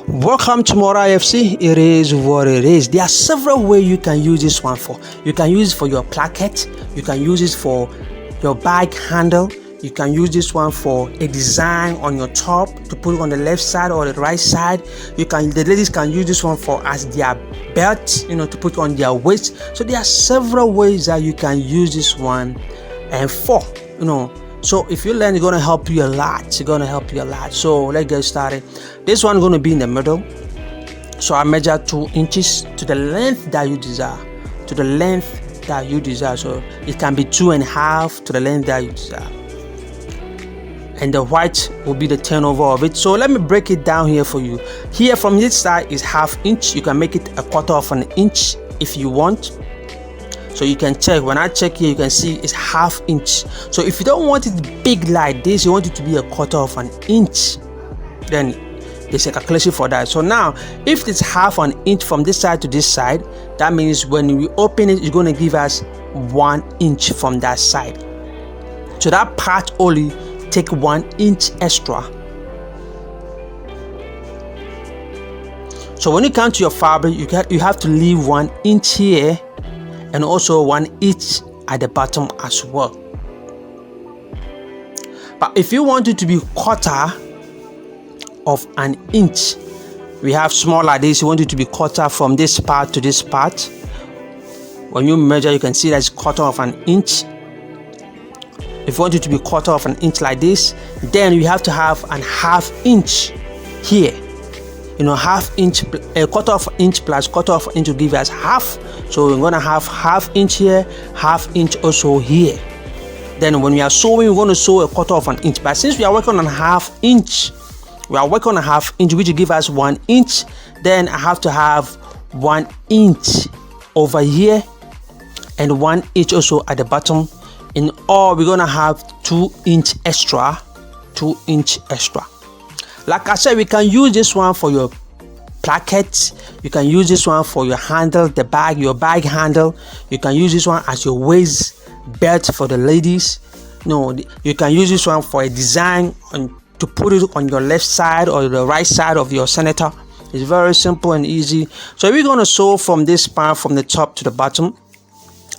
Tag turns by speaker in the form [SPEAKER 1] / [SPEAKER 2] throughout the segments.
[SPEAKER 1] Welcome to Mora FC. It is what it is. There are several ways you can use this one for. You can use it for your placket. You can use it for your bag handle. You can use this one for a design on your top to put it on the left side or the right side. The ladies can use this one for as their belt, to put on their waist. So there are several ways that you can use this one and for, So if you learn, it's going to help you a lot. So let's get started. This one is going to be in the middle. So I measure 2 inches to the length that you desire. So it can be 2.5 to the length that you desire. And the white will be the turnover of it. So let me break it down here for you. Here from this side is 1/2 inch. You can make it 1/4 inch if you want. So you can check. When I check here, you can see it's 1/2 inch. So if you don't want it big like this, you want it to be 1/4 inch, then there's a calculation for that. So now, if it's 1/2 inch from this side to this side, that means when we open it, it's going to give us 1 inch from that side. So that part only take 1 inch extra. So when you come to your fabric, you have to leave 1 inch here and also 1 inch at the bottom as well. But if you want it to be 1/4 inch, we have small like this. You want it to be 1/4 from this part to this part. When you measure, you can see that's 1/4 inch. If you want it to be 1/4 inch like this, then you have to have 1/2 inch here. 1/2 inch, 1/4 inch plus 1/4 inch will give us half. So we're gonna have 1/2 inch here, 1/2 inch also here. Then when we are sewing, we're going to sew 1/4 inch. But since we are working on 1/2 inch, which will give us 1 inch. Then I have to have 1 inch over here and 1 inch also at the bottom. In all, we're gonna have 2 inch extra. Like I said, we can use this one for your placket. You can use this one for your handle, your bag handle. You can use this one as your waist belt for the ladies. You can use this one for a design to put it on your left side or the right side of your senator. It's very simple and easy. So we're gonna sew from this part from the top to the bottom.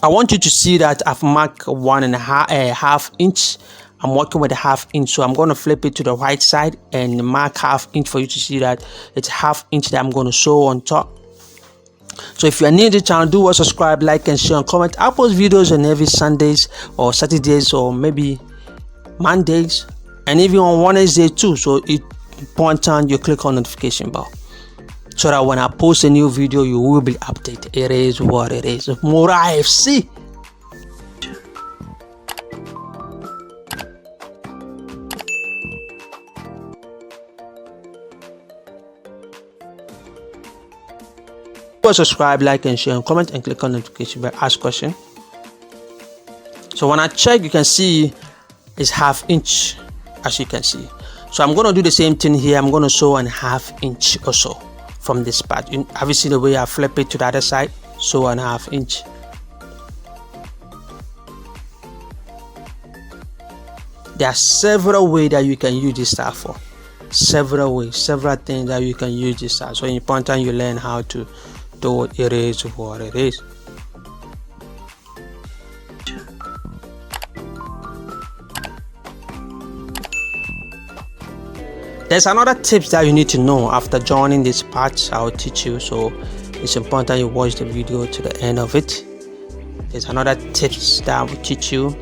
[SPEAKER 1] I want you to see that I've marked 1.5 inch. I'm working with 1/2 inch, so I'm going to flip it to the right side and mark 1/2 inch for you to see that it's 1/2 inch that I'm going to sew on top. So if you are new to the channel, do subscribe, like, and share, and comment. I post videos on every Sundays or Saturdays or maybe Mondays, and even on Wednesday too. So it's important you click on notification bell, so that when I post a new video, you will be updated. It is what it is. Mora FC. Subscribe, like, and share, and comment, and click on notification bell. Ask question. So when I check, you can see it's 1/2 inch, as you can see. So I'm going to do the same thing here. I'm going to sew 1/2 inch also from this part. Have you seen the way I flip it to the other side? So 1/2 inch. There are several ways that you can use this style for. Several things that you can use this style. So it's important you learn how to do it. It is what it is. There's another tips that you need to know after joining this part. I will teach you, so it's important you watch the video to the end of it. There's another tips that I will teach you.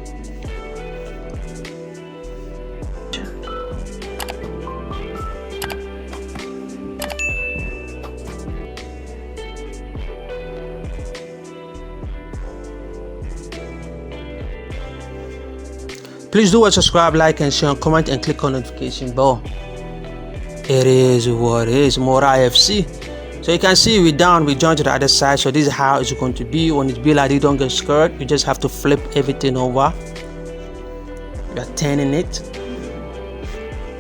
[SPEAKER 1] Please do subscribe, like, and share, and comment, and click on notification bell. It is what it is. Mora FC. So you can see we join to the other side. So this is how it's going to be. When it's be like this, don't get scared. You just have to flip everything over. You are turning it.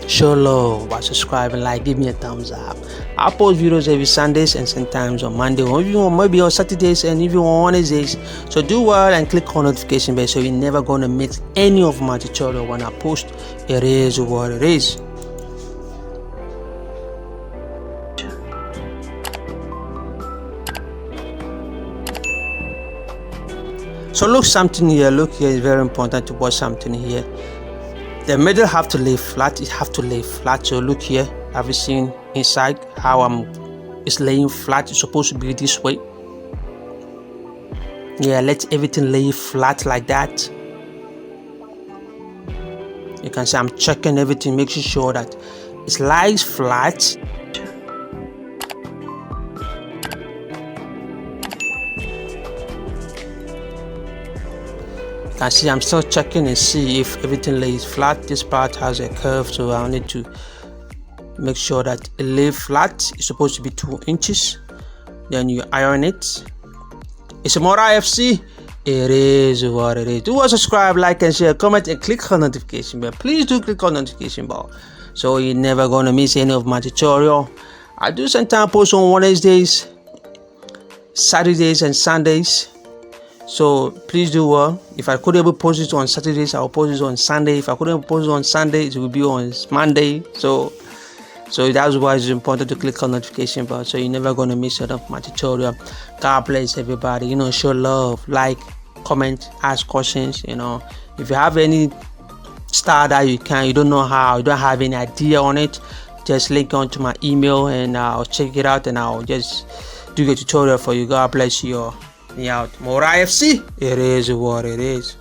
[SPEAKER 1] Show love by subscribing, like, give me a thumbs up. I post videos every Sundays and sometimes on Monday, or even maybe on Saturdays and even on Wednesdays. So do well and click on notification bell so you're never gonna miss any of my tutorial when I post. It is what it is. So look something here, look here, it's very important to watch something here. The middle have to lay flat, it have to lay flat. So look here, have you seen inside how it's laying flat? It's supposed to be this way. Yeah, let everything lay flat like that. You can see I'm checking everything, making sure that it lies flat. You can see I'm still checking and see if everything lays flat. This part has a curve, so I need to make sure that it lays flat. It's supposed to be 2 inches. Then you iron it. It's a more IFC. It is what it is. Do subscribe, like, and share, comment, and click on notification bell. Please do click on notification bell, so you're never gonna miss any of my tutorial. I do sometimes post on Wednesdays, Saturdays, and Sundays. So please do well. If I couldn't able post it on Saturdays, I'll post it on Sunday. If I couldn't post it on Sunday, it will be on Monday. So that's why it's important to click on notification bell, so you're never gonna miss out of my tutorial. God bless everybody. Show love, like, comment, ask questions. If you have any style that you don't know how, you don't have any idea on it, just link onto my email and I'll check it out and I'll just do a tutorial for you. God bless you all. Out. More IFC. It is what it is.